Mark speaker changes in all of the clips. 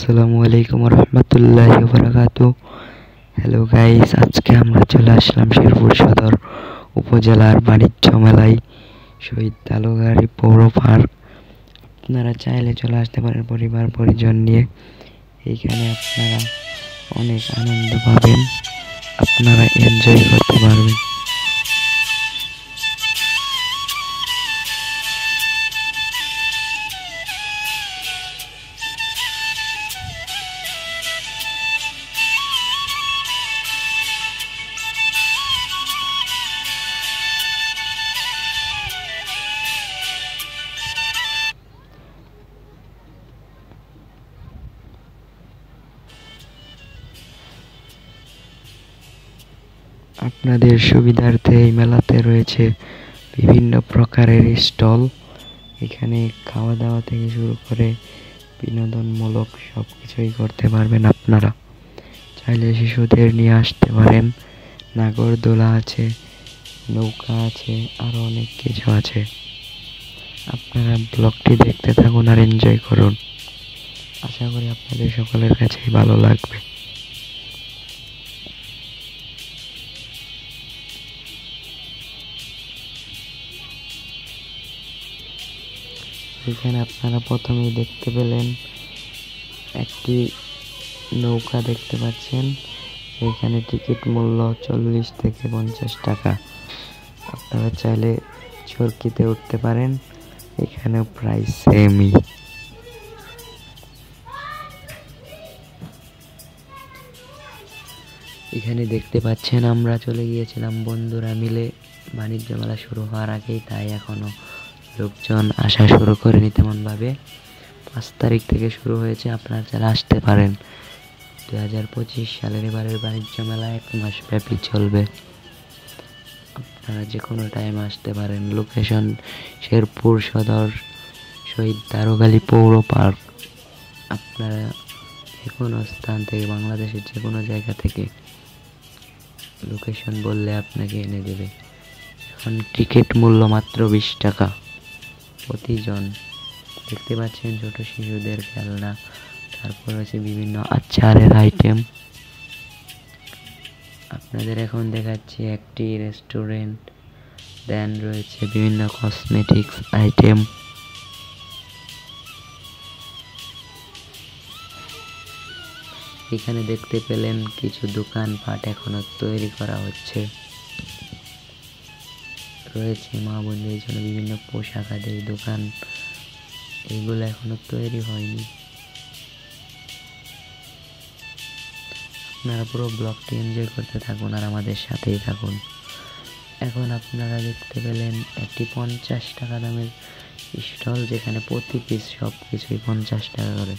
Speaker 1: আসসালামু আলাইকুম রহমতুল্লাহি ওয়া বারাকাতুহু। হ্যালো গাইস, আজকে আমরা চলে আসলাম শেরপুর সদর উপজেলার বাণিজ্য মেলায়, শহীদ তালুগাড়ি পৌর পার্ক। আপনারা চাইলে চলে আসতে পারেন পরিবার পরিজন নিয়ে। এইখানে আপনারা অনেক আনন্দ পাবেন, আপনারা এনজয় করতে পারবেন। আপনাদের সুবিধার্থে এই মেলাতে রয়েছে বিভিন্ন প্রকারের স্টল। এখানে খাওয়া দাওয়া থেকে শুরু করে বিনোদনমূলক সব কিছুই করতে পারবেন আপনারা। চাইলে শিশুদের নিয়ে আসতে পারেন। নাগরদোলা আছে, নৌকা আছে, আরও অনেক কিছু আছে। আপনারা ব্লগটি দেখতে থাকুন আর এনজয় করুন। আশা করি আপনাদের সকলের কাছেই ভালো লাগবে। এখানে আপনারা প্রথমেই দেখতে পেলেন একটি নৌকা দেখতে পাচ্ছেন। এখানে টিকিট মূল্য 40 থেকে 50 টাকা। আপনারা চাইলে চরকিতে উঠতে পারেন, এখানেও প্রাইস সেমই। এখানে দেখতে পাচ্ছেন আমরা চলে গিয়েছিলাম বন্ধুরা মিলে বাণিজ্য মেলা শুরু হওয়ার আগেই, তাই এখনো লোকজন আসা শুরু করেনি তেমনভাবে। 5 তারিখ থেকে শুরু হয়েছে, আপনারা যারা আসতে পারেন। 2025 সালের এবারের বাণিজ্য মেলা 1 মাস ব্যাপী চলবে। আপনারা যে কোনো টাইম আসতে পারেন। লোকেশন শেরপুর সদর শহীদ তালুগাড়ি পৌর পার্ক। আপনারা যে কোনো স্থান থেকে, বাংলাদেশের যে কোনো জায়গা থেকে লোকেশন বললে আপনাকে এনে দেবে। এখন টিকিট মূল্য মাত্র 20 টাকা প্রতিজন। দেখতে পাচ্ছেন ছোট শিশুদের খেলনা, তারপর আছে বিভিন্ন আচারের আইটেম। আপনাদের এখন দেখাচ্ছি একটি রেস্টুরেন্ট, দেন রয়েছে বিভিন্ন কসমেটিক্স আইটেম। এখানে দেখতে পেলেন কিছু দোকানপাট এখনো তৈরি করা হচ্ছে। রয়েছে মা বোনদের জন্য বিভিন্ন পোশাক আদির দোকান, এগুলো এখনো তৈরি হয়নি। আপনারা পুরো ব্লগটি এনজয় করতে থাকুন আর আমাদের সাথেই থাকুন। এখন আপনারা দেখতে পেলেন একটি 50 টাকা দামের স্টল, যেখানে প্রতি পিস সব কিছুই 50 টাকা করে।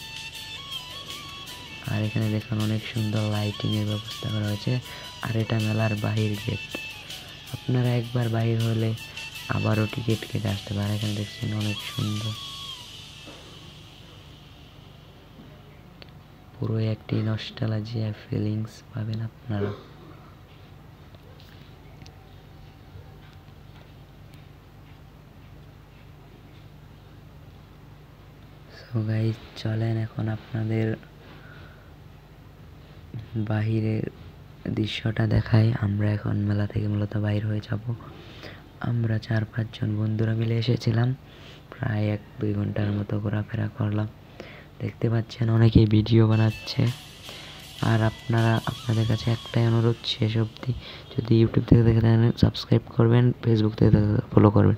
Speaker 1: আর এখানে দেখুন অনেক সুন্দর লাইটিং এর ব্যবস্থা করা হয়েছে। আর এটা মেলার বাহির গেট। আপনারা একবার বাহির হলে আবারও টিকিট কেটে আসতে পারেন। এখানে দেখছেন অনেক সুন্দর, পুরো একটি নস্টালজিয়া ফিলিংস পাবেন আপনারা। সো গাইস, চলেন এখন আপনাদের বাহিরের দৃশ্যটা দেখাই। আমরা এখন মেলা থেকে মূলত বাইর হয়ে যাব। আমরা 4-5 জন বন্ধুরা মিলে এসেছিলাম, প্রায় 1-2 ঘন্টার মতো ঘোরাফেরা করলাম। দেখতে পাচ্ছেন অনেকেই ভিডিও বানাচ্ছে। আর আপনাদের কাছে একটাই অনুরোধ, শেষ অবধি যদি ইউটিউব থেকে দেখে থাকেন সাবস্ক্রাইব করবেন, ফেসবুক থেকে ফলো করবেন।